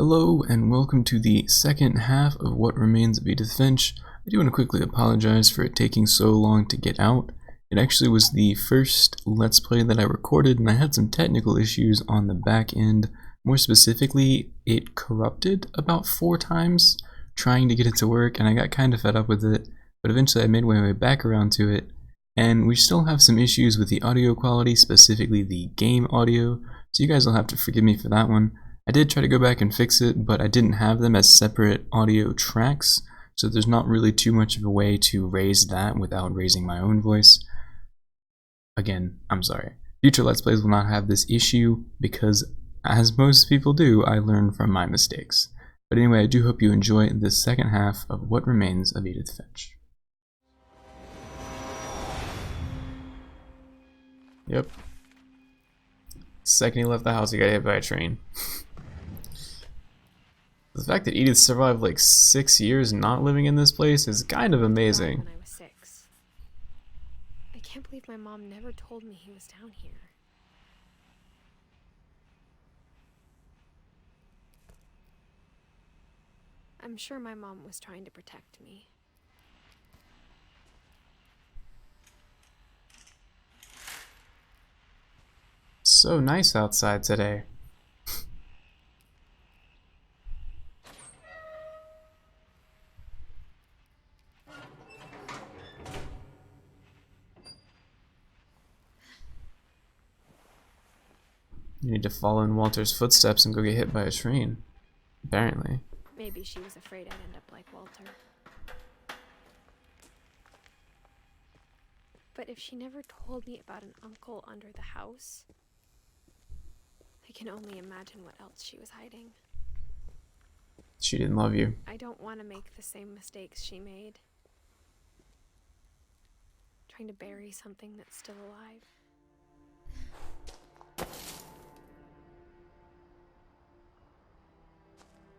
Hello and welcome to the second half of What Remains of Edith Finch. I do want to quickly apologize for it taking so long to get out. It actually was the first Let's Play that I recorded and I had some technical issues on the back end. More specifically, it corrupted about 4 times trying to get it to work and I got kind of fed up with it, but eventually I made my way back around to it. And we still have some issues with the audio quality, specifically the game audio, so you guys will have to forgive me for that one. I did try to go back and fix it, but I didn't have them as separate audio tracks, so there's not really too much of a way to raise that without raising my own voice. Again, I'm sorry. Future Let's Plays will not have this issue because, as most people do, I learn from my mistakes. But anyway, I do hope you enjoy this second half of What Remains of Edith Finch. Yep. Second he left the house, he got hit by a train. The fact that Edith survived like 6 years not living in this place is kind of amazing. When I was 6. I can't believe my mom never told me he was down here. I'm sure my mom was trying to protect me. So nice outside today. You need to follow in Walter's footsteps and go get hit by a train. Apparently. Maybe she was afraid I'd end up like Walter. But if she never told me about an uncle under the house, I can only imagine what else she was hiding. She didn't love you. I don't want to make the same mistakes she made. Trying to bury something that's still alive.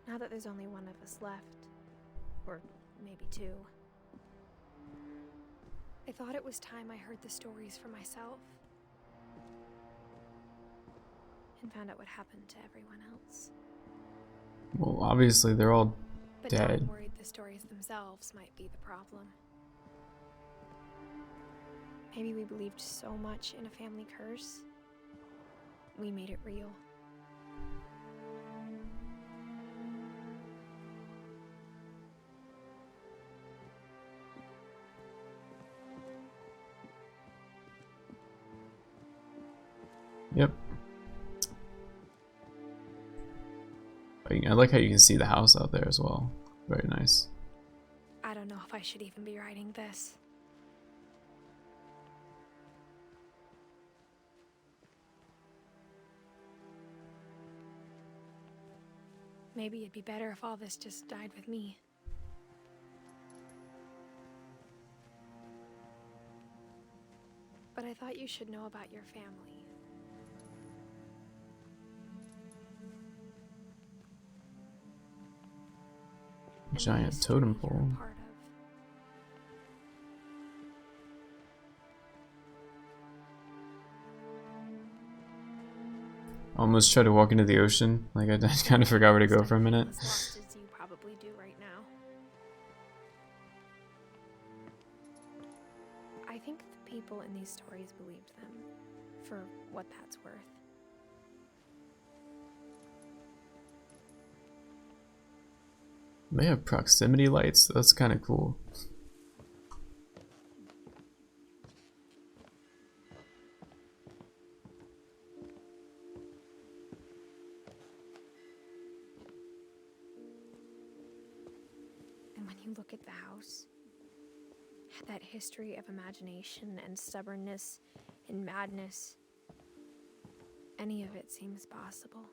Now that there's only one of us left, or maybe 2, I thought it was time I heard the stories for myself and found out what happened to everyone else. Well, obviously they're all But now dead. I'm worried the stories themselves might be the problem. Maybe we believed so much in a family curse, we made it real. Yep. I like how you can see the house out there as well. Very nice. I don't know if I should even be writing this. Maybe it'd be better if all this just died with me. But I thought you should know about your family. And the Giant history totem you're pole. a part of. Almost tried to walk into the ocean. Like I kind of forgot where to go for a minute. As lost as you probably do right now. I think the people in these stories believed them, for what that's worth. They have proximity lights. That's kind of cool. And when you look at the house, that history of imagination and stubbornness and madness, any of it seems possible.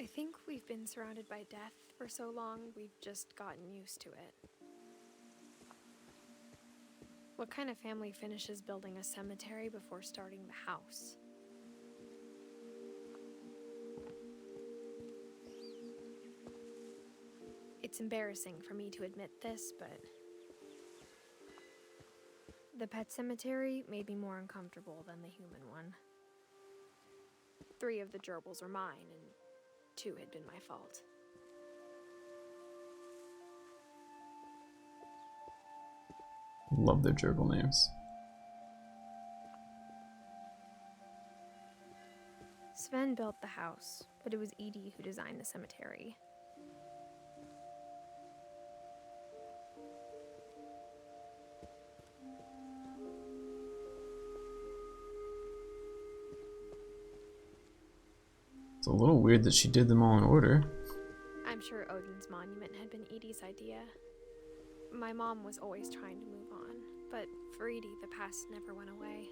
I think we've been surrounded by death for so long, we've just gotten used to it. What kind of family finishes building a cemetery before starting the house? It's embarrassing for me to admit this, but the pet cemetery made me more uncomfortable than the human one. 3 of the gerbils were mine, and 2 had been my fault. Love their gerbil names. Sven built the house, but it was Edie who designed the cemetery. It's a little weird that she did them all in order. I'm sure Odin's monument had been Edie's idea. My mom was always trying to move on, but for Edie, the past never went away.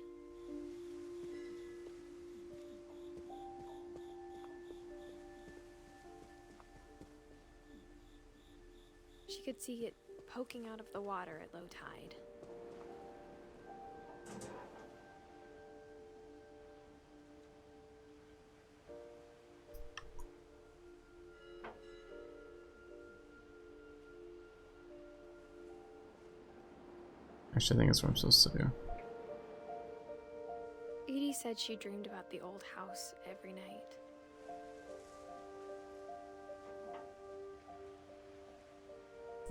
She could see it poking out of the water at low tide. Actually, I think that's what I'm supposed to do. Edie said she dreamed about the old house every night.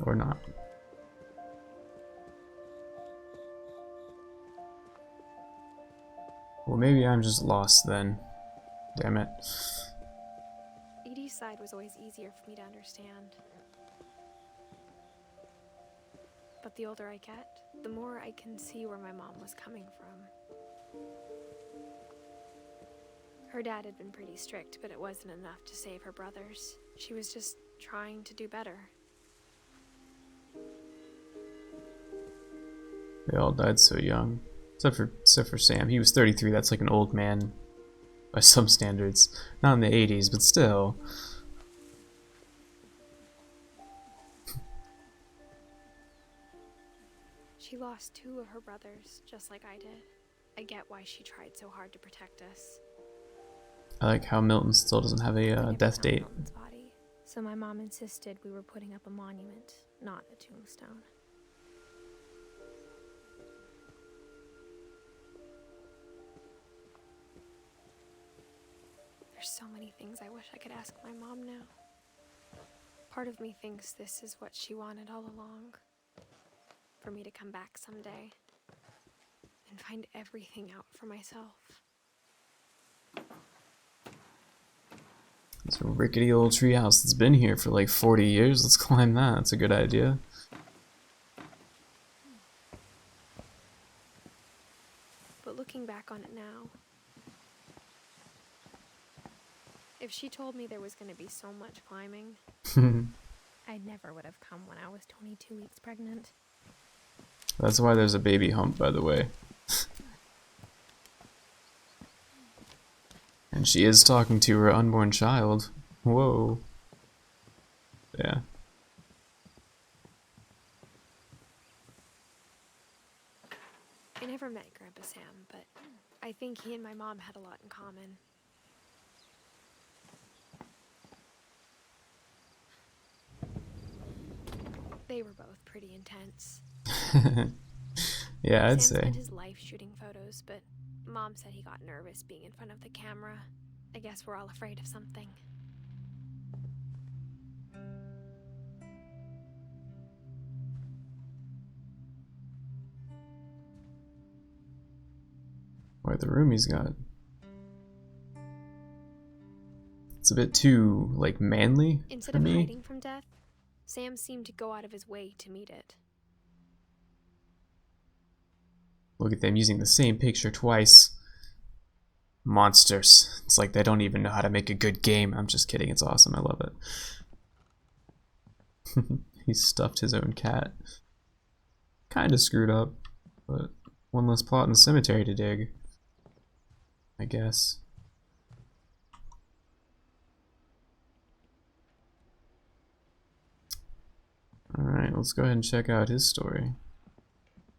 Or not. Well, maybe I'm just lost then. Damn it. Edie's side was always easier for me to understand. But the older I get, the more I can see where my mom was coming from. Her dad had been pretty strict, but it wasn't enough to save her brothers. She was just trying to do better. They all died so young. Except for Sam. He was 33. That's like an old man by some standards. Not in the 80s, but still. She lost 2 of her brothers, just like I did. I get why she tried so hard to protect us. I like how Milton still doesn't have a death date. Milton's body, so my mom insisted we were putting up a monument, not a tombstone. There's so many things I wish I could ask my mom now. Part of me thinks this is what she wanted all along. For me to come back someday and find everything out for myself. It's a rickety old treehouse that's been here for like 40 years. Let's climb that. That's a good idea. But looking back on it now, if she told me there was going to be so much climbing, I never would have come when I was 22 weeks pregnant. That's why there's a baby hump, by the way. And she is talking to her unborn child. Whoa. Yeah. I never met Grandpa Sam, but I think he and my mom had a lot in common. They were both pretty intense. Yeah, I'd Sam say. spent his life shooting photos, but Mom said he got nervous being in front of the camera. I guess we're all afraid of something. Why the room he's got. It's a bit too, like, manly Instead for of me. hiding from death, Sam seemed to go out of his way to meet it. Look at them using the same picture twice. Monsters. It's like they don't even know how to make a good game. I'm just kidding. It's awesome. I love it. He stuffed his own cat. Kind of screwed up, but one less plot in the cemetery to dig, I guess. Alright, let's go ahead and check out his story.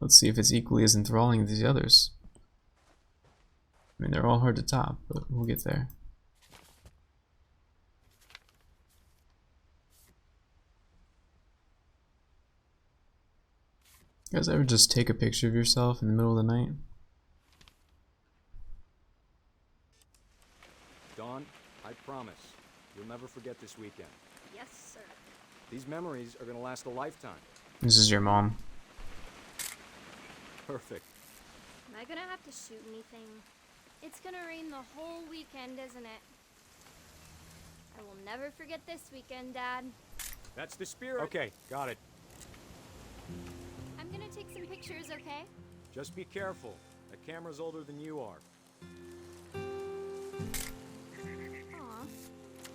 Let's see if it's equally as enthralling as the others. I mean, they're all hard to top, but we'll get there. You guys ever just take a picture of yourself in the middle of the night? Dawn, I promise, you'll never forget this weekend. Yes, sir. These memories are gonna last a lifetime. This is your mom. Perfect. Am I gonna have to shoot anything? It's gonna rain the whole weekend, isn't it? I will never forget this weekend, Dad. That's the spirit. Okay, got it. I'm gonna take some pictures, okay? Just be careful. That camera's older than you are. Aw.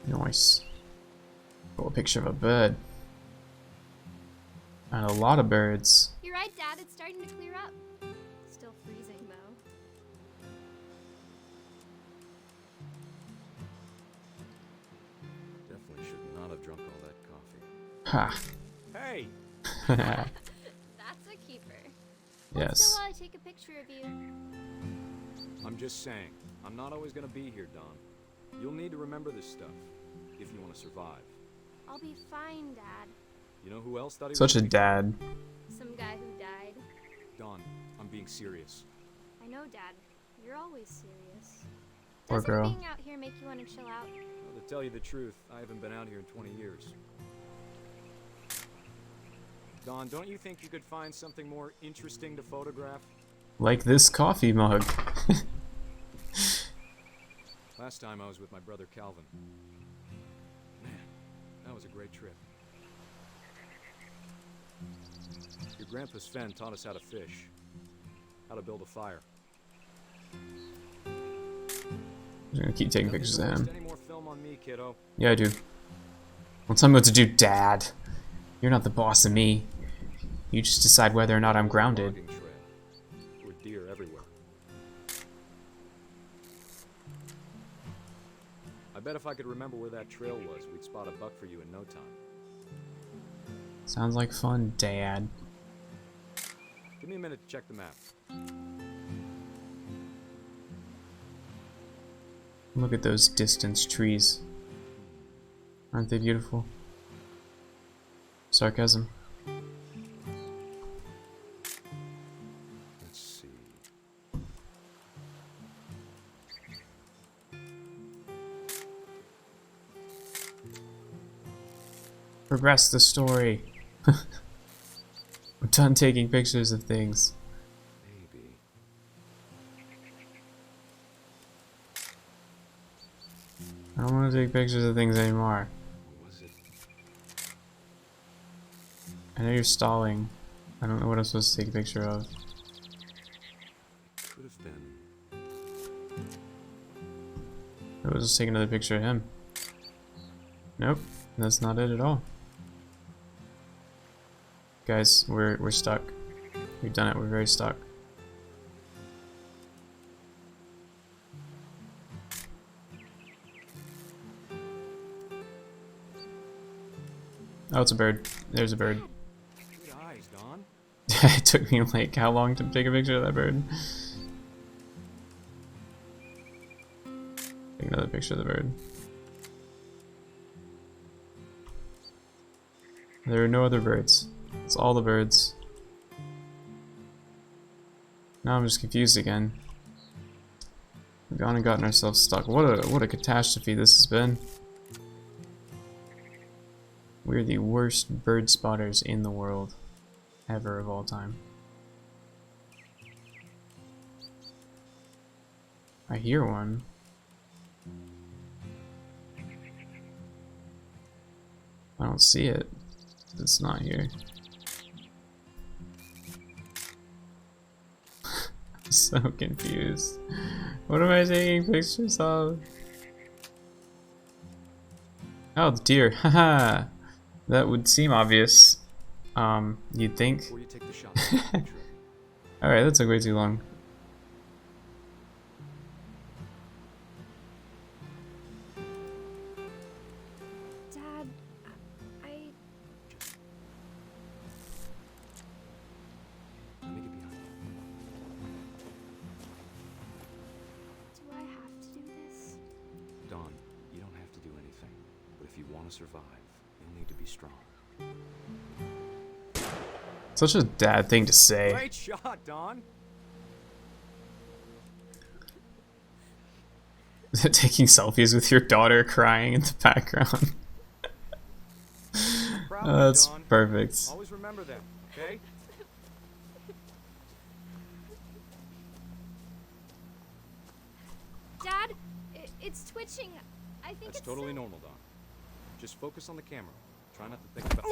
Nice. Oh, a picture of a bird. And a lot of birds. You're right, Dad. It's starting to clear up. Still freezing, though. Definitely should not have drunk all that coffee. Ha. Hey! That's a keeper. Yes. Still while I take a picture of you. I'm just saying, I'm not always gonna be here, Dawn. You'll need to remember this stuff, if you want to survive. I'll be fine, Dad. You know who else thought he Such was a dad. Some guy who died. Dawn, I'm being serious. I know, Dad. You're always serious. Poor Doesn't girl. being out here make you want to chill out? Well, to tell you the truth, I haven't been out here in 20 years. Dawn, don't you think you could find something more interesting to photograph? Like this coffee mug. Last time I was with my brother Calvin. Man, that was a great trip. Your grandpa Sven taught us how to fish, how to build a fire. I'm gonna keep taking pictures of him. Any more film on me, kiddo? Yeah, I do. Well, tell me what to do, Dad. You're not the boss of me. You just decide whether or not I'm grounded. Logging trail. With deer everywhere. I bet if I could remember where that trail was, we'd spot a buck for you in no time. Sounds like fun, Dad. Give me a minute to check the map. Look at those distance trees. Aren't they beautiful? Sarcasm. Let's see. Progress the story. I'm done taking pictures of things. Maybe. I don't want to take pictures of things anymore. What was it? I know you're stalling. I don't know what I'm supposed to take a picture of. It could have been. I was just taking another picture of him. Nope, that's not it at all. Guys, we're stuck. We've done it, we're very stuck. Oh, it's a bird. There's a bird. Good eyes, Dawn. It took me like how long to take a picture of that bird? Take another picture of the bird. There are no other birds. It's all the birds. Now I'm just confused again. We've gone and gotten ourselves stuck. What a catastrophe this has been. We're the worst bird spotters in the world. Ever of all time. I hear one. I don't see it. It's not here. I'm so confused. What am I taking pictures of? Oh, the deer. Haha. That would seem obvious. You'd think. Before you take the shot. Alright, that took way too long. Dad, I... Let me get behind you. Do I have to do this? Dawn, you don't have to do anything. But if you want to survive, you'll need to be strong. Such a dad thing to say. Great shot, Don. Taking selfies with your daughter crying in the background. Proud of you, That's Don. perfect. Always remember them, okay? Dad, it's twitching. I think That's it's totally so- normal, Don. Just focus on the camera. Try not to think about.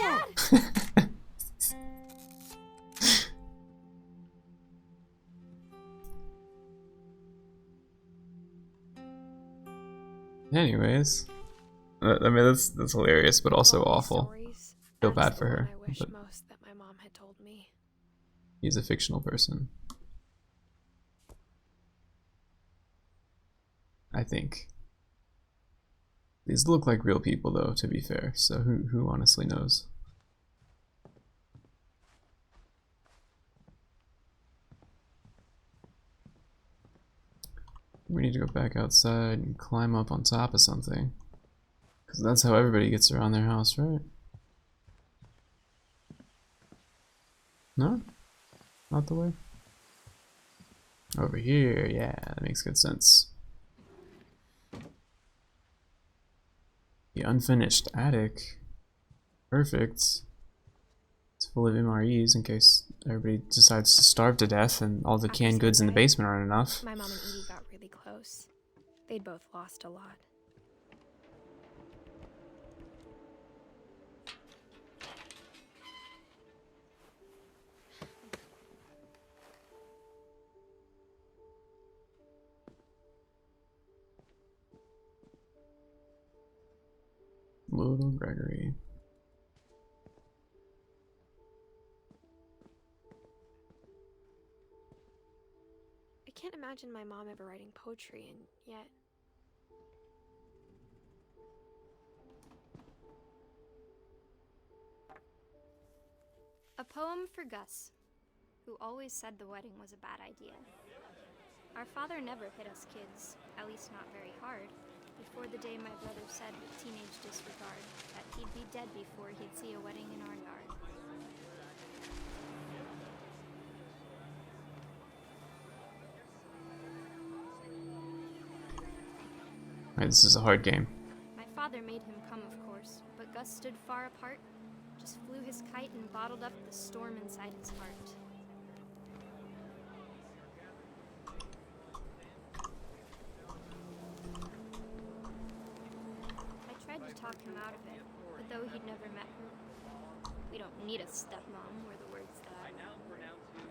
Dad! Anyways, I mean that's hilarious, but also Of all these awful. stories, Feel that's bad the for her, one I wish but most that my mom had told me. he's a fictional person. I think. These look like real people though, to be fair, so who honestly knows? We need to go back outside and climb up on top of something. Because that's how everybody gets around their house, right? No? Not the way? Over here, yeah, that makes good sense. The unfinished attic. Perfect. It's full of MREs in case everybody decides to starve to death and all the After canned goods in the Sunday, basement aren't enough. My mom and Edie got really close. They'd both lost a lot. Little Gregory. I can't imagine my mom ever writing poetry, and yet... A poem for Gus, who always said the wedding was a bad idea. Our father never hit us kids, at least not very hard, before the day my brother said with teenage disregard that he'd be dead before he'd see a wedding in our yard. Right, this is a hard game. My father made him come, of course, but Gus stood far apart, just flew his kite and bottled up the storm inside his heart. I tried to talk him out of it, but though he'd never met her, we don't need a stepmom, were the words that I now pronounce you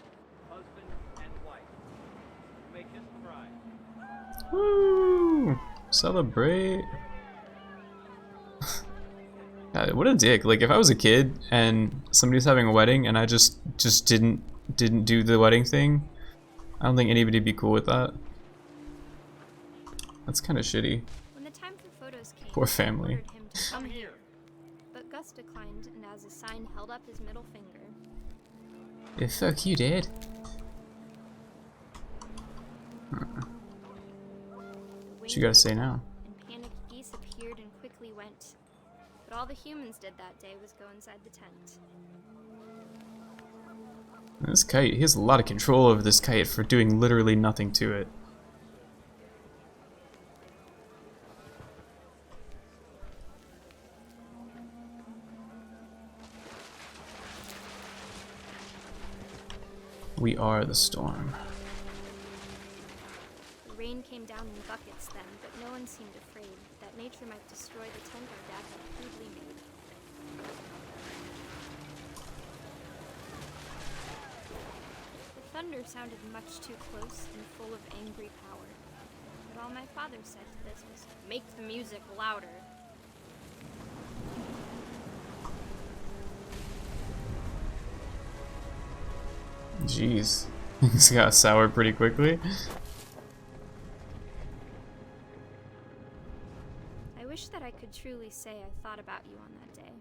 husband and wife. Make his bride. Woo! Celebrate. God, what a dick. Like if I was a kid and somebody's having a wedding and I just didn't do the wedding thing, I don't think anybody'd be cool with that. That's kind of shitty. When the time for photos came, Poor I family. ordered him to come here. But Gus declined and as a sign held up his middle finger. Yeah, fuck you, Dad. What you gotta say now? And panicked geese appeared and quickly went. But all the humans did that day was go inside the tent. This kite, he has a lot of control over this kite for doing literally nothing to it. We are the storm. The rain came down in buckets then, but no one seemed afraid that nature might destroy the tent our dad had crudely made. The thunder sounded much too close and full of angry power. But all my father said to this was, "Make the music louder." Jeez. Things got sour pretty quickly. I wish that I could truly say I thought about you on that day.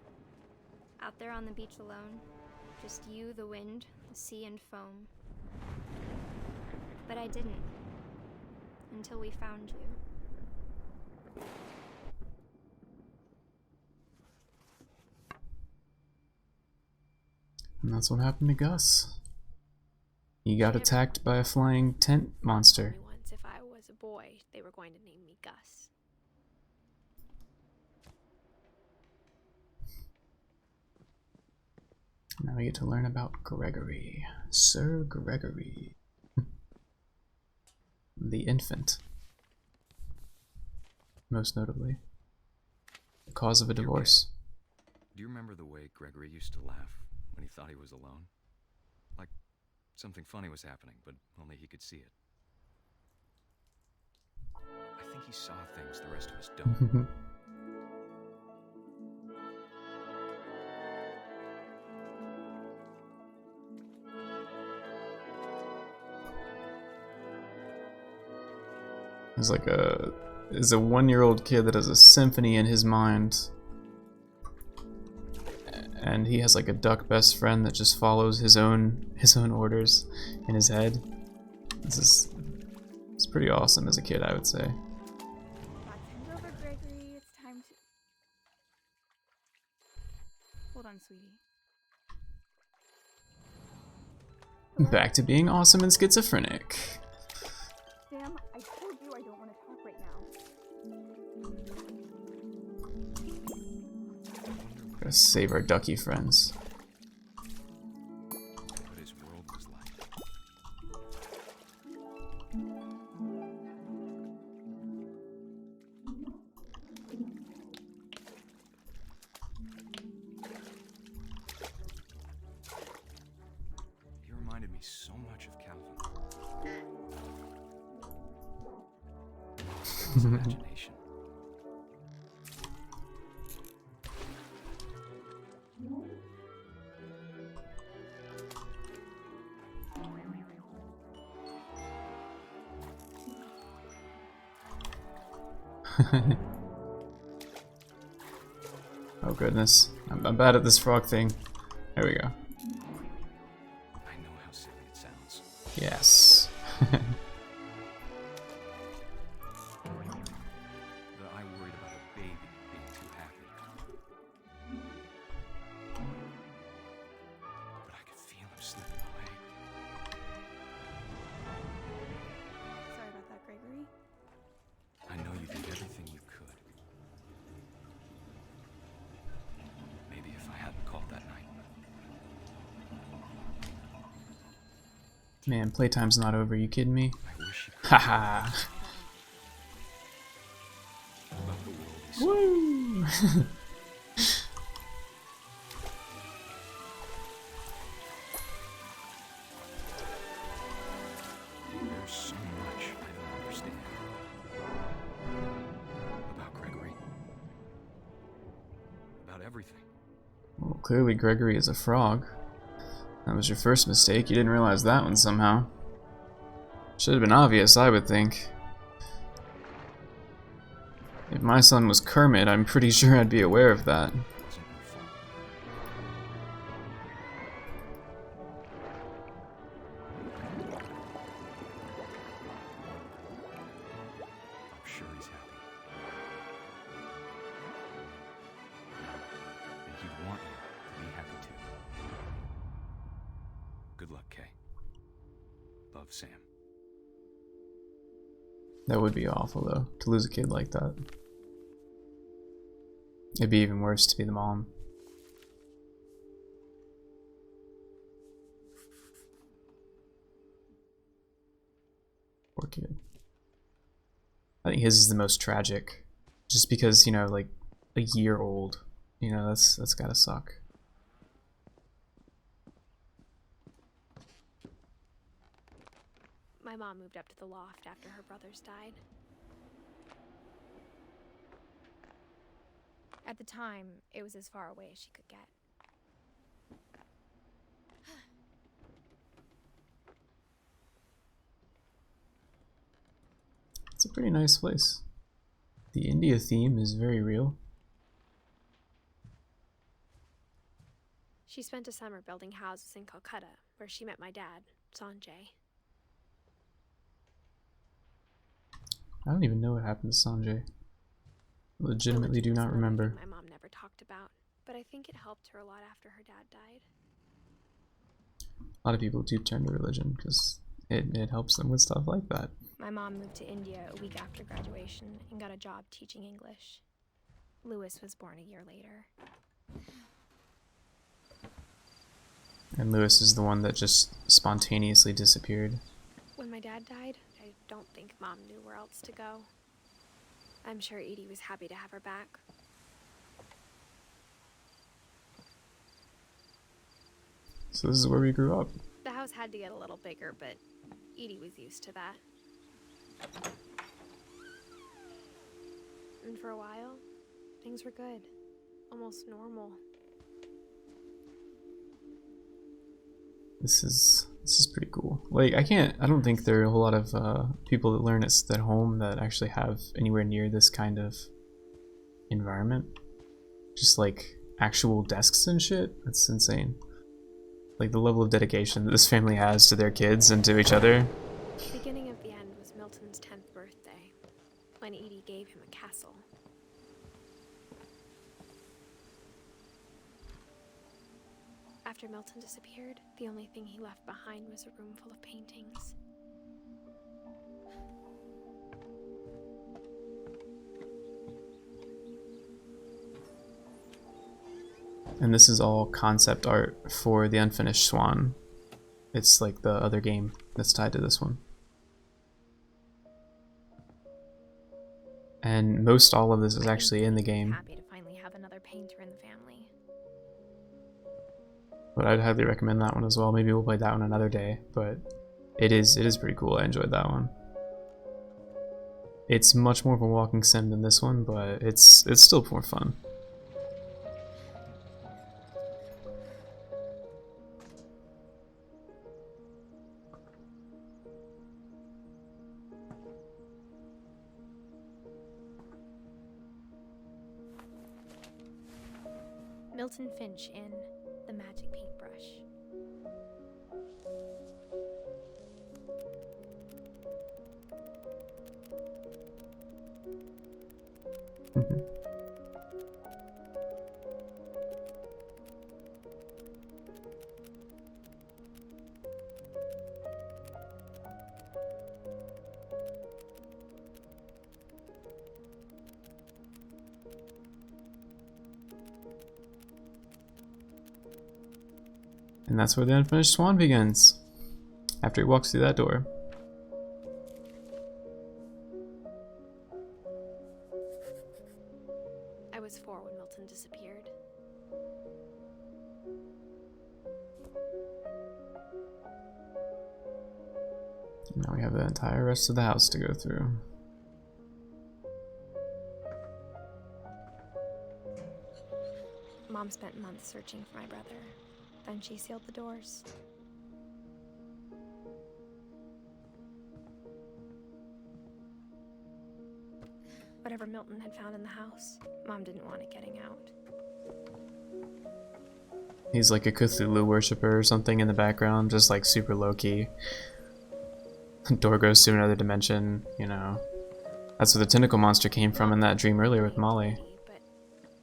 Out there on the beach alone, just you, the wind, the sea, and foam. But I didn't. Until we found you. And that's what happened to Gus. He got attacked by a flying tent monster. Once, if I was a boy, they were going to name me Gus. Now we get to learn about Gregory. Sir Gregory. The infant. Most notably. The cause of a divorce. Do you remember the way Gregory used to laugh when he thought he was alone? Like something funny was happening, but only he could see it. I think he saw things the rest of us don't. There's a 1-year-old kid that has a symphony in his mind. And he has like a duck best friend that just follows his own orders in his head. It's pretty awesome as a kid, I would say. That's over, Gregory. It's time to... Hold on, sweetie. Back to being awesome and schizophrenic. Sam, I told you I don't want to talk right now. Gotta save our ducky friends. What his world was like. He reminded me so much of Calvin. His imagination. Oh goodness, I'm bad at this frog thing. There we go. I know how silly it sounds. Yes. That I worried about a baby being too happy. But I could feel him slipping away. Sorry about that, Gregory. I know you did everything you could. Maybe if I hadn't called that night. Man, playtime's not over, you kidding me? I wish you could. Haha. About the world he saw. Woo! There's so much I don't understand. About Gregory. About everything. Well, clearly Gregory is a frog. That was your first mistake. You didn't realize that one somehow. Should have been obvious, I would think. If my son was Kermit, I'm pretty sure I'd be aware of that. It wasn't your fault. I'm sure he's happy. And he'd want you to be happy too. Good luck, Kay. Love, Sam. That would be awful, though, to lose a kid like that. It'd be even worse to be the mom. Poor kid. I think his is the most tragic. Just because, you know, like, a year old. You know, that's gotta suck. My mom moved up to the loft after her brothers died. At the time, it was as far away as she could get. It's a pretty nice place. The India theme is very real. She spent a summer building houses in Calcutta, where she met my dad, Sanjay. I don't even know what happened to Sanjay. Legitimately do not remember. My mom never talked about, but I think it helped her a lot after her dad died. A lot of people do turn to religion because it helps them with stuff like that. My mom moved to India a week after graduation and got a job teaching English. Lewis was born a year later. And Lewis is the one that just spontaneously disappeared. When my dad died, I don't think Mom knew where else to go. I'm sure Edie was happy to have her back. So this is where we grew up. The house had to get a little bigger, but Edie was used to that. And for a while, things were good. Almost normal. This is pretty cool. Like, I don't think there are a whole lot of people that learn at home that actually have anywhere near this kind of environment. Just like actual desks and shit. That's insane. Like the level of dedication that this family has to their kids and to each other. The beginning of the end was Milton's 10th birthday, when Edie gave him a castle. After Milton disappeared, the only thing he left behind was a room full of paintings. And this is all concept art for the Unfinished Swan. It's like the other game that's tied to this one. And most all of this is actually in the game. Happy to finally have another painter in the family. But I'd highly recommend that one as well. Maybe we'll play that one another day, but it is pretty cool. I enjoyed that one. It's much more of a walking sim than this one, but it's still more fun. Milton Finch in The Magic Paintbrush. And that's where the Unfinished Swan begins. After he walks through that door. I was 4 when Milton disappeared. Now we have the entire rest of the house to go through. Mom spent months searching for my brother. Then she sealed the doors. Whatever Milton had found in the house, Mom didn't want it getting out. He's like a Cthulhu worshiper or something in the background, just like super low-key. Door goes to another dimension, you know. That's where the tentacle monster came from in that dream earlier with Molly. But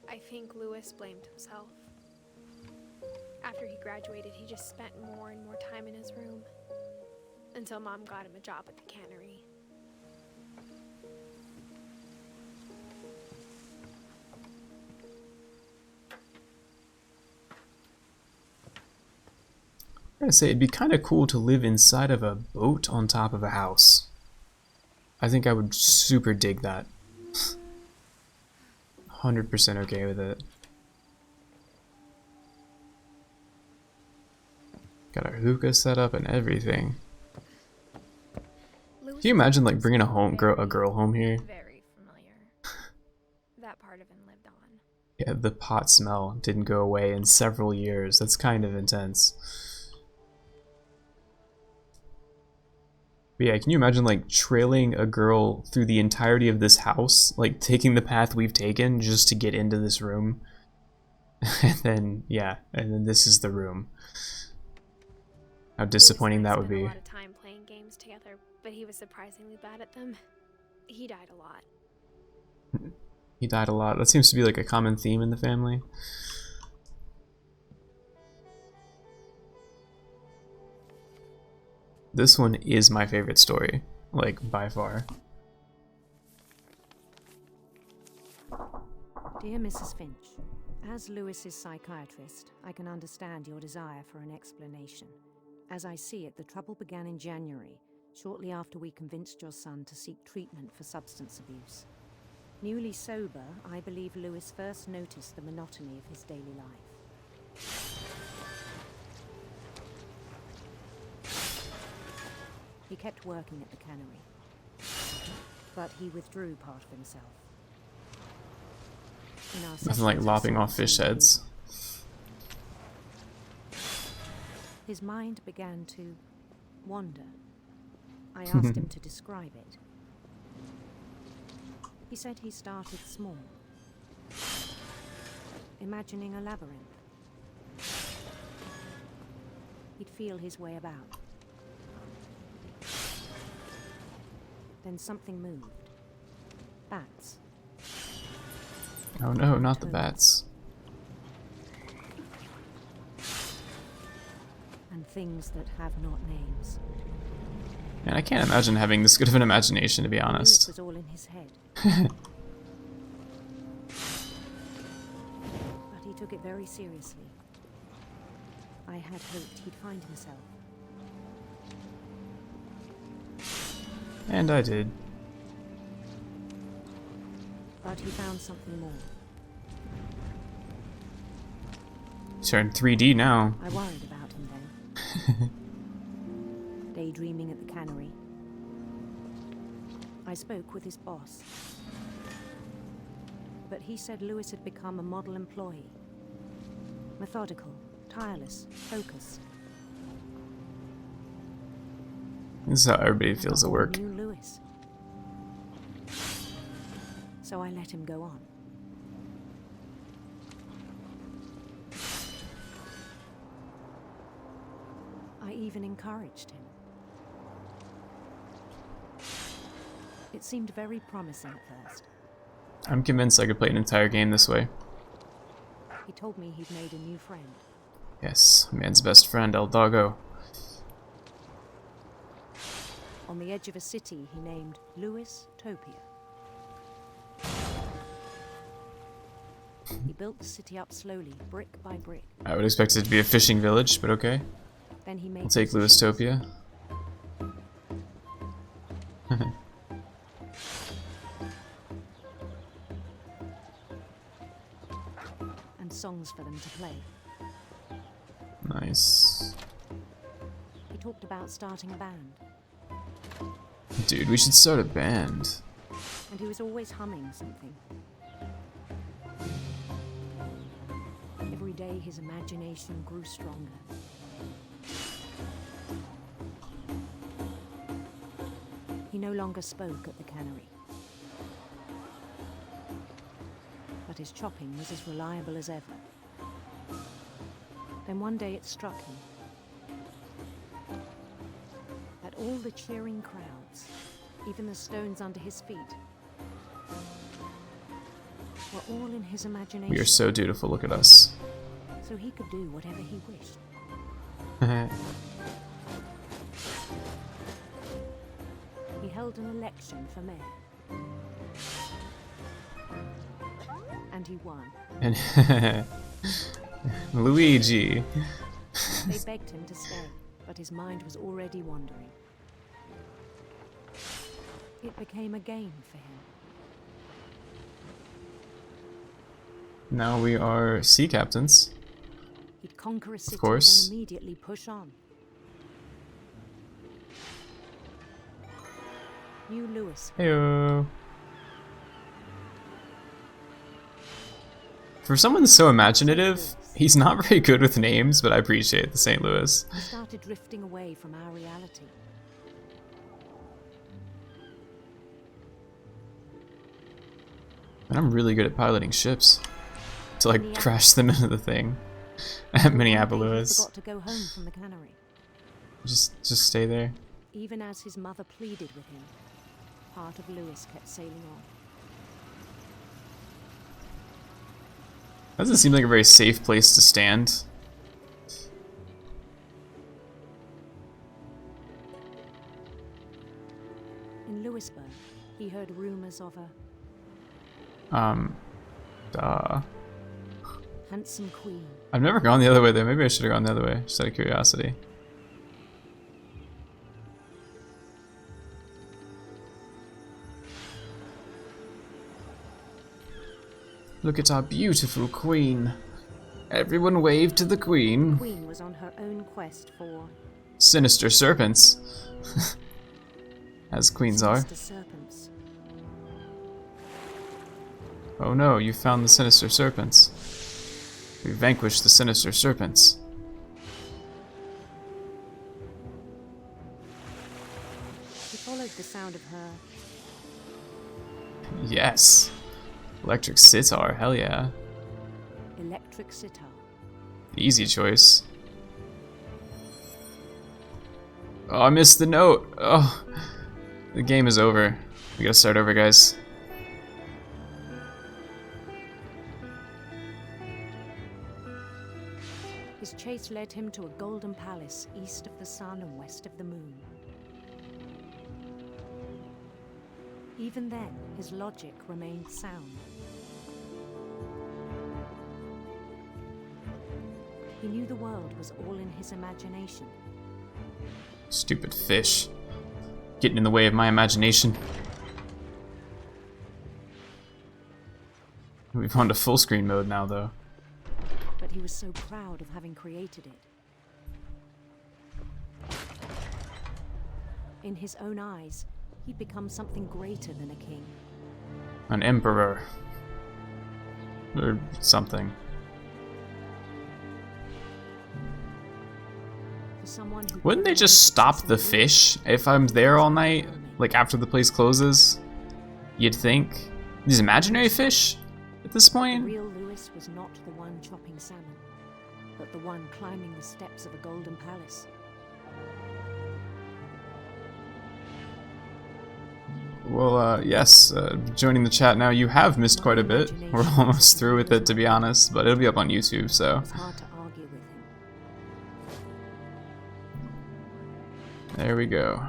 I think Lewis blamed himself. After he graduated, he just spent more and more time in his room. Until Mom got him a job at the cannery. I gotta say, it'd be kind of cool to live inside of a boat on top of a house. I think I would super dig that. 100% okay with it. Got our hookah set up and everything. Can you imagine like bringing a girl home here? Very familiar. That part of him lived on. Yeah, the pot smell didn't go away in several years. That's kind of intense. But yeah, can you imagine like trailing a girl through the entirety of this house? Like taking the path we've taken just to get into this room? And then, yeah, and then this is the room. How disappointing that would be. We spent a lot of time playing games together, but he was surprisingly bad at them. He died a lot. He died a lot. That seems to be like a common theme in the family. This one is my favorite story, like by far. Dear Mrs. Finch, as Lewis's psychiatrist, I can understand your desire for an explanation. As I see it, the trouble began in January, shortly after we convinced your son to seek treatment for substance abuse. Newly sober, I believe Lewis first noticed the monotony of his daily life. He kept working at the cannery, but he withdrew part of himself. In our Nothing like sessions, lopping I saw off fish the same heads. His mind began to wander. I asked him to describe it. He said he started small, imagining a labyrinth. He'd feel his way about. Then something moved. Bats. Oh no, not the bats. And things that have not names. Man, I can't imagine having this good of an imagination, to be I knew it honest. was all in his head. But he took it very seriously. I had hoped he'd find himself. And I did. But he found something more. Turned 3D now. I worried about him then. Daydreaming at the cannery. I spoke with his boss. But he said Lewis had become a model employee. Methodical, tireless, focused. This is how everybody feels at work. Knew Lewis. So I let him go on. I even encouraged him. It seemed very promising at first. I'm convinced I could play an entire game this way. He told me he'd made a new friend. Yes, man's best friend, El Doggo. On the edge of a city he named Lewis Topia. He built the city up slowly, brick by brick. I would expect it to be a fishing village, but okay. Then he made I'll take decisions. Lewistopia. And songs for them to play. Nice. He talked about starting a band. Dude, we should start a band. And he was always humming something. Every day his imagination grew stronger. He no longer spoke at the cannery. But his chopping was as reliable as ever. Then one day it struck him that all the cheering crowds, even the stones under his feet, were all in his imagination. We are so dutiful, look at us. So he could do whatever he wished. He held an election for mayor. And he won. And Luigi. They begged him to stay, but his mind was already wandering. It became a game for him. Now we are sea captains. He'd conquer a city course. and immediately push on. New Lewis. Heyo. For someone so imaginative, he's not very good with names, but I appreciate the St. Louis. He started drifting away from our reality. And I'm really good at piloting ships. To like crash them into the thing. At Minneapolis. He forgot to go home from the cannery. Just stay there. Even as his mother pleaded with him, part of Lewis kept sailing on. Doesn't seem like a very safe place to stand. Lewisburg, he heard rumors of a Duh. handsome queen. I've never gone the other way there. Maybe I should have gone the other way, just out of curiosity. Look at our beautiful queen. Everyone wave to the The queen. queen was on her own quest for Sinister serpents. As queens are. sinister serpents. Oh no, you found the sinister serpents. We vanquished the sinister serpents. He followed the sound of her Yes. Electric sitar, hell yeah. electric sitar. Easy choice. Oh, I missed the note. Oh, the game is over. We gotta start over, guys. His chase led him to a golden palace east of the sun and west of the moon. Even then, his logic remained sound. He knew the world was all in his imagination. Stupid fish. Getting in the way of my imagination. We've gone to full screen mode now, though. But he was so proud of having created it. In his own eyes, he'd become something greater than a king. An emperor. Or something. For someone who Wouldn't they just stop the fish if I'm there all night? Like after the place closes? You'd think. These imaginary fish? At this The point? real Lewis was not the one chopping salmon, but the one climbing the steps of a golden palace. Well, yes, joining the chat now, you have missed quite a bit. We're almost through with it, to be honest, but it'll be up on YouTube, so. It's hard to argue with him. There we go.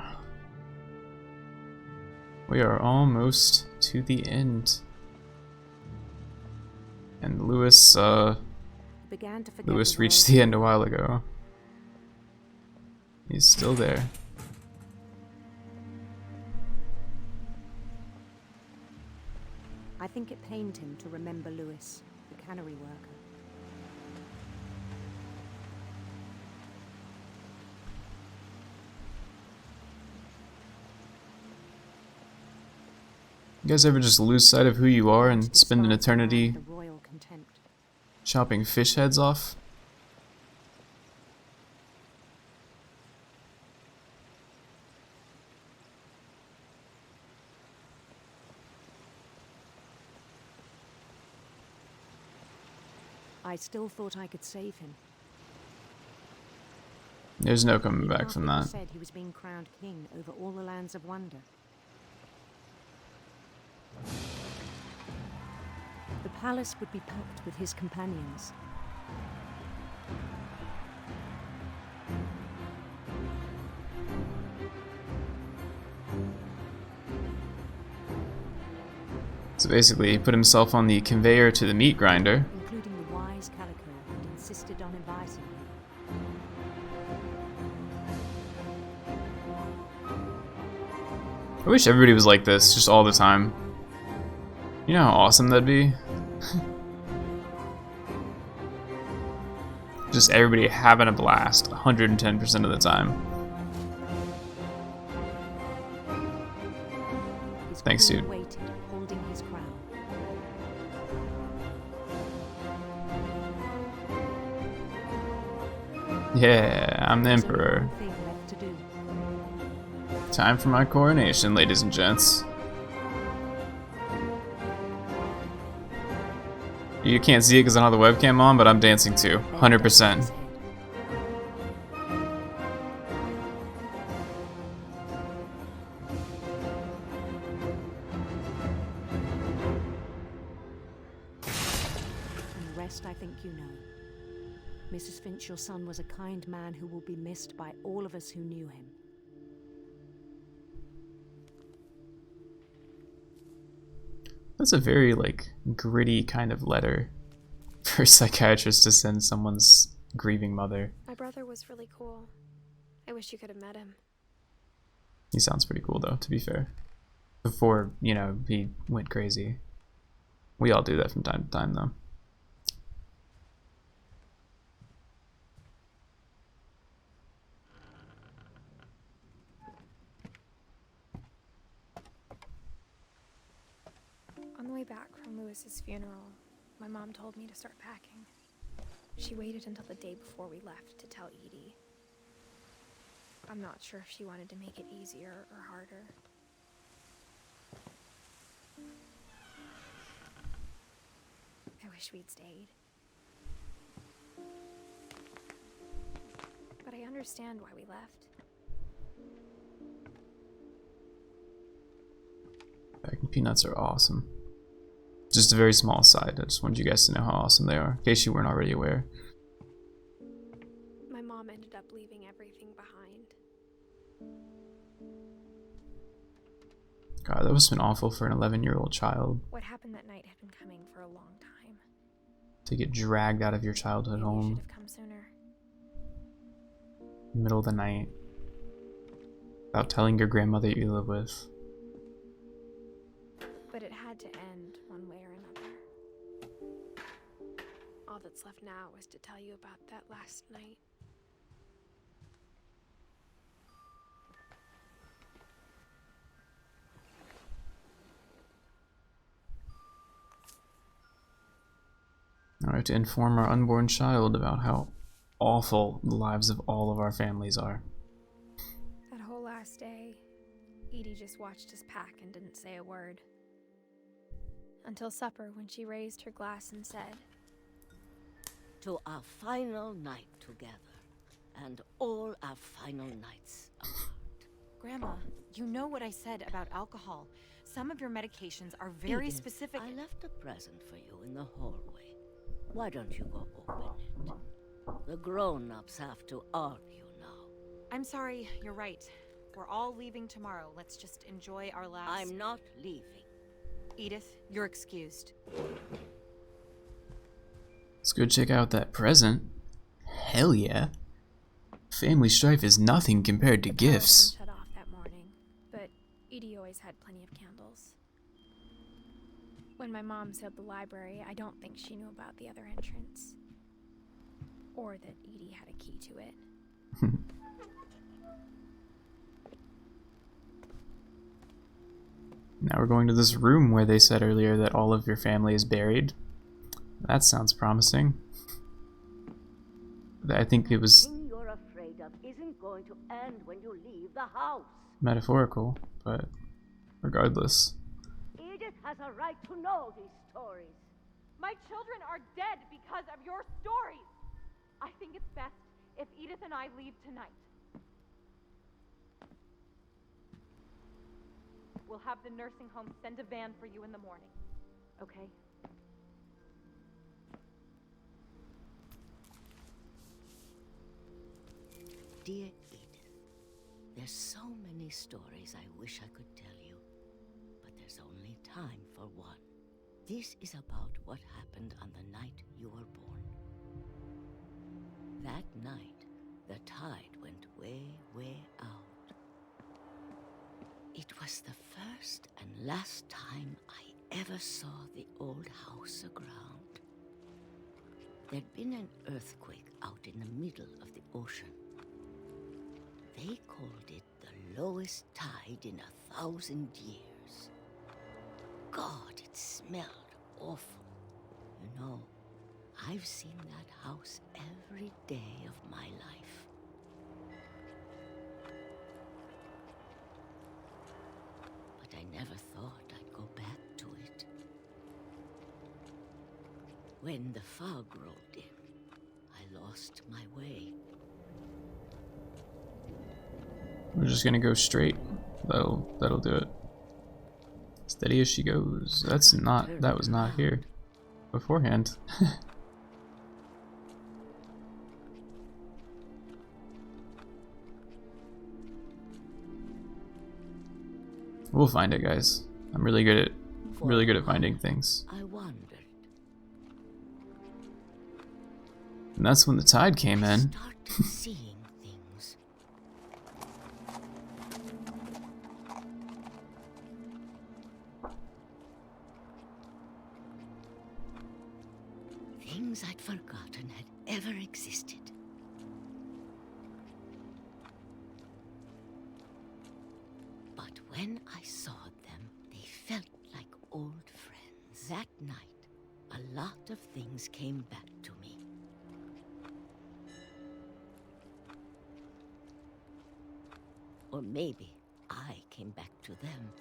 We are almost to the end. And Lewis, He began to forget Lewis the reached world. the end a while ago. He's still there. I think it pained him to remember Lewis, the cannery worker. You guys ever just lose sight of who you are and spend an eternity The royal contempt. chopping fish heads off? I still thought I could save him. There's no coming Even back after from he that. said he was being crowned king over all the lands of wonder. The palace would be packed with his companions. So basically, he put himself on the conveyor to the meat grinder. Including the wise Calico who'd insisted on advising him. I wish everybody was like this, just all the time. You know how awesome that'd be? Just everybody having a blast 110% of the time. His Thanks, queen dude. waited, holding his crown. Yeah, I'm the There's only emperor. one thing left to do. Time for my coronation, ladies and gents. You can't see it because I don't have the webcam on, but I'm dancing too. 100%. And the rest I think you know. Mrs. Finch, your son was a kind man who will be missed by all of us who knew him. That's a very, like, gritty kind of letter for a psychiatrist to send someone's grieving mother. My brother was really cool. I wish you could have met him. He sounds pretty cool, though, to be fair. Before, you know, he went crazy. We all do that from time to time, though. On the way back from Lewis's funeral, my mom told me to start packing. She waited until the day before we left to tell Edie. I'm not sure if she wanted to make it easier or harder. I wish we'd stayed. But I understand why we left. Packing peanuts are awesome. Just a very small side. I just wanted you guys to know how awesome they are, in case you weren't already aware. My mom ended up leaving everything behind. God, that must have been awful for an 11-year-old child. What happened that night had been coming for a long time. To get dragged out of your childhood Maybe you home, should have come sooner. middle of the night, without telling your grandmother you live with. But it had to end one way or another. All that's left now is to tell you about that last night. Alright, to inform our unborn child about how awful the lives of all of our families are. That whole last day, Edie just watched us pack and didn't say a word. Until supper, when she raised her glass and said, "To our final night together, and all our final nights apart." Grandma, you know what I said about alcohol. Some of your medications are very Edith, specific. I left a present for you in the hallway. Why don't you go open it? The grown-ups have to argue now. I'm sorry, you're right. We're all leaving tomorrow. Let's just enjoy our last... I'm not leaving. Edith, you're excused. Let's go check out that present. Hell yeah. Family strife is nothing compared to the power gifts. had been shut off that morning, but Edie always had plenty of candles. When my mom sailed the library, I don't think she knew about the other entrance. Or that Edie had a key to it. Now we're going to this room where they said earlier that all of your family is buried. That sounds promising. I think it was The thing you're afraid of isn't going to end when you leave the house. metaphorical, but regardless. Edith has a right to know these stories. My children are dead because of your stories. I think it's best if Edith and I leave tonight. We'll have the nursing home send a van for you in the morning. Okay? Dear Edith, there's so many stories I wish I could tell you, but there's only time for one. This is about what happened on the night you were born. That night, the tide went way, way out. It was the first and last time I ever saw the old house aground. There'd been an earthquake out in the middle of the ocean. They called it the lowest tide in 1,000 years. God, it smelled awful. You know, I've seen that house every day of my life. But I never thought I'd go back to it. When the fog rolled in, I lost my way. We're just gonna go straight. That'll do it. Steady as she goes. That was not here beforehand. We'll find it, guys. I'm really good at really good at finding things. I wondered. And that's when the tide came I in. started seeing things. Things I'd forgotten had ever existed. But when I saw them, they felt like old friends. That night, a lot of things came back to me. Or maybe I came back to them.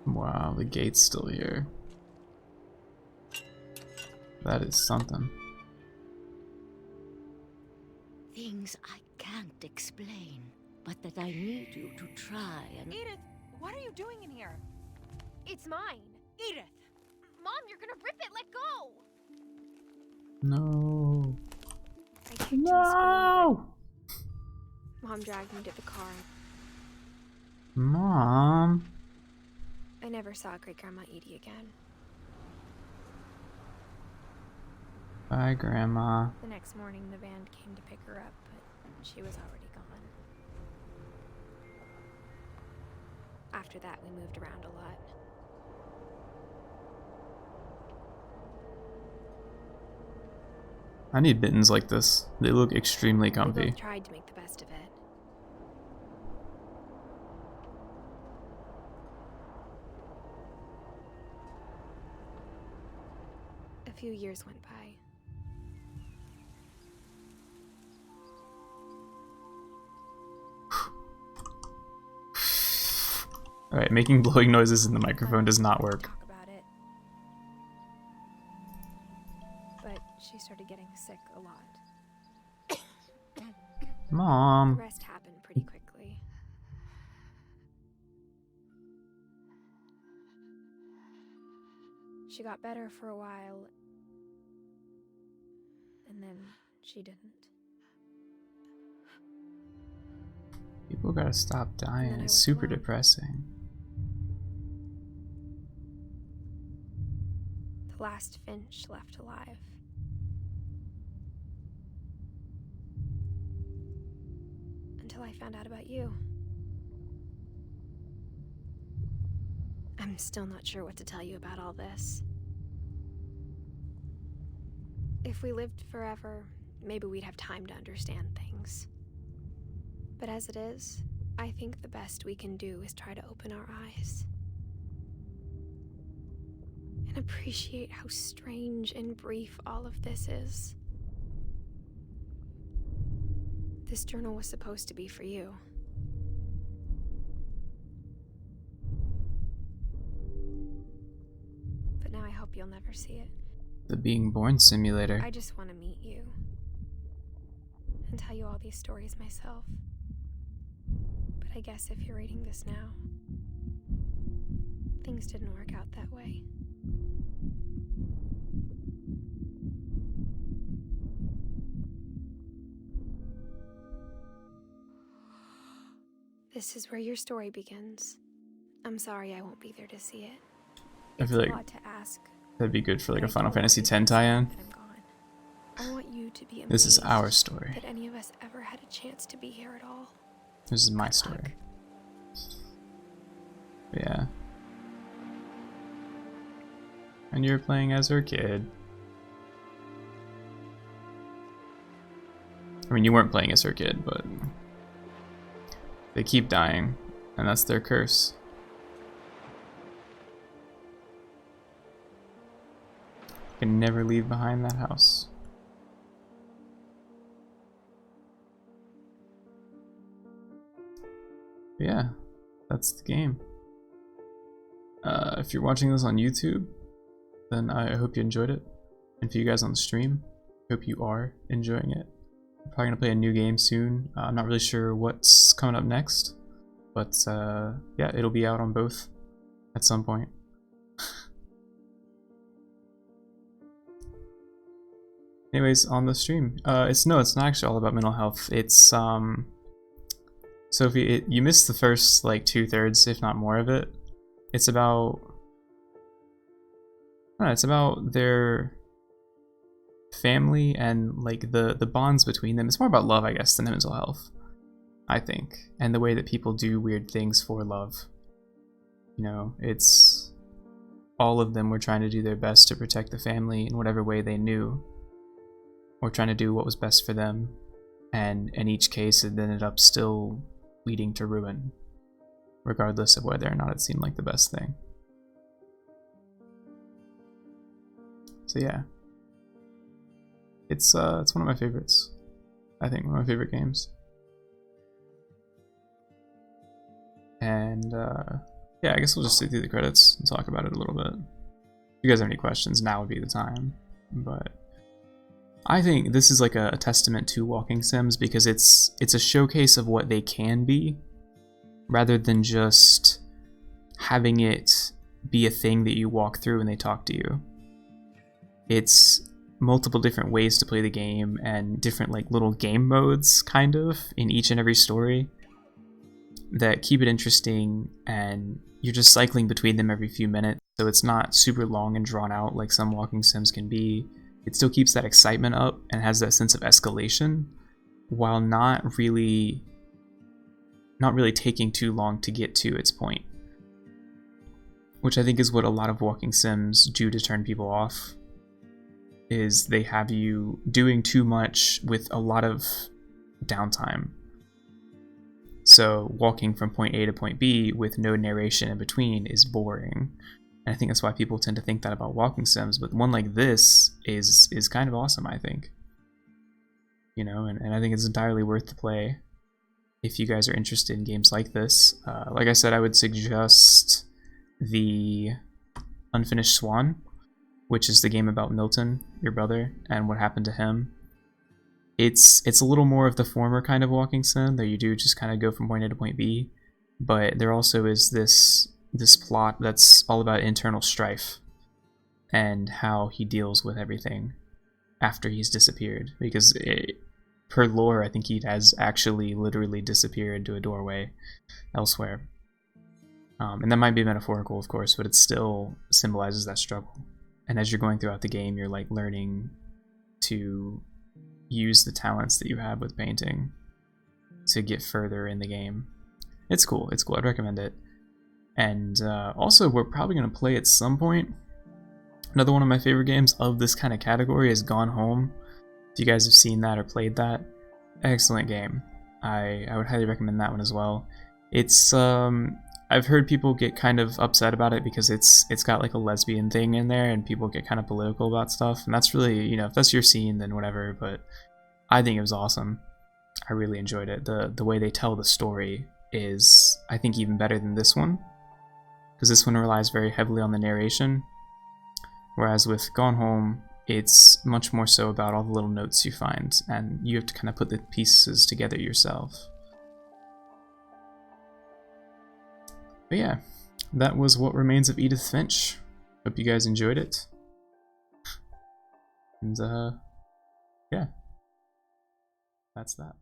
Wow, the gate's still here. That is something. Things I can't explain, but that I need you to try and... Edith, what are you doing in here? It's mine. Edith! Mom, you're gonna rip it. Let go. No. I kicked and No! screamed, but Mom dragged me to the car. Mom. I never saw Great Grandma Edie again. Bye, Grandma. The next morning, the van came to pick her up, but she was already gone. After that, we moved around a lot. I need mittens like this. They look extremely We comfy. both tried to make the best of it. A few years went by. Alright, making blowing noises in the microphone does not work. Talk about it. But she started getting sick a lot. The Mom. rest happened pretty quickly. She got better for a while, and then she didn't. People gotta stop dying. I It's was super alone. depressing. The last Finch left alive. Until I found out about you. I'm still not sure what to tell you about all this. If we lived forever, maybe we'd have time to understand things. But as it is, I think the best we can do is try to open our eyes. And appreciate how strange and brief all of this is. This journal was supposed to be for you. But now I hope you'll never see it. The being born simulator. I just want to meet you. And tell you all these stories myself. But I guess if you're reading this now, things didn't work out that way. This is where your story begins. I'm sorry I won't be there to see it. I It's feel a like lot to ask. that'd be good for like but a I Final don't Fantasy want X you to tie-in. decide that I'm gone. I want you to be amazed This is our story. that any of us ever had a chance to be here at all. This is my Good story. luck. Yeah. And you're playing as her kid. I mean, you weren't playing as her kid, but they keep dying, and that's their curse. You can never leave behind that house. Yeah, that's the game. If you're watching this on YouTube, then I hope you enjoyed it. And for you guys on the stream, hope you are enjoying it. I'm probably gonna play a new game soon. I'm not really sure what's coming up next, but yeah, it'll be out on both at some point. Anyways, on the stream, it's not actually all about mental health. It's Sophie, you missed the first like 2/3, if not more of it. it's about, I don't know, it's about their family and like the bonds between them. It's more about love, I guess, than mental health, I think, and the way that people do weird things for love. You know, it's all of them were trying to do their best to protect the family in whatever way they knew, or trying to do what was best for them, and in each case it ended up still leading to ruin, regardless of whether or not it seemed like the best thing. So yeah, it's one of my favorites. I think one of my favorite games. And yeah, I guess we'll just sit through the credits and talk about it a little bit. If you guys have any questions, now would be the time. But I think this is like a testament to walking sims, because it's a showcase of what they can be, rather than just having it be a thing that you walk through and they talk to you. It's multiple different ways to play the game, and different like little game modes kind of in each and every story that keep it interesting, and you're just cycling between them every few minutes, so it's not super long and drawn out like some walking sims can be. It still keeps that excitement up and has that sense of escalation, while not really taking too long to get to its point, which I think is what a lot of walking sims do to turn people off, is they have you doing too much with a lot of downtime. So walking from point A to point B with no narration in between is boring. And I think that's why people tend to think that about walking sims, but one like this is kind of awesome, I think. You know, and I think it's entirely worth the play if you guys are interested in games like this. Like I said, I would suggest the Unfinished Swan, which is the game about Milton, your brother, and what happened to him. It's a little more of the former kind of walking sim, that you do just kind of go from point A to point B, but there also is this plot that's all about internal strife and how he deals with everything after he's disappeared, because per lore, I think he has actually literally disappeared into a doorway elsewhere. And that might be metaphorical, of course, but it still symbolizes that struggle. And as you're going throughout the game, you're like learning to use the talents that you have with painting to get further in the game. It's cool, I'd recommend it. And also, we're probably going to play at some point. Another one of my favorite games of this kind of category is Gone Home. If you guys have seen that or played that, excellent game. I would highly recommend that one as well. It's I've heard people get kind of upset about it because it's got like a lesbian thing in there, and people get kind of political about stuff, and that's really, you know, if that's your scene, then whatever, but I think it was awesome. I really enjoyed it. The way they tell the story is, I think, even better than this one, because this one relies very heavily on the narration, whereas with Gone Home, it's much more so about all the little notes you find, and you have to kind of put the pieces together yourself. But yeah, that was What Remains of Edith Finch. Hope you guys enjoyed it. And yeah, that's that.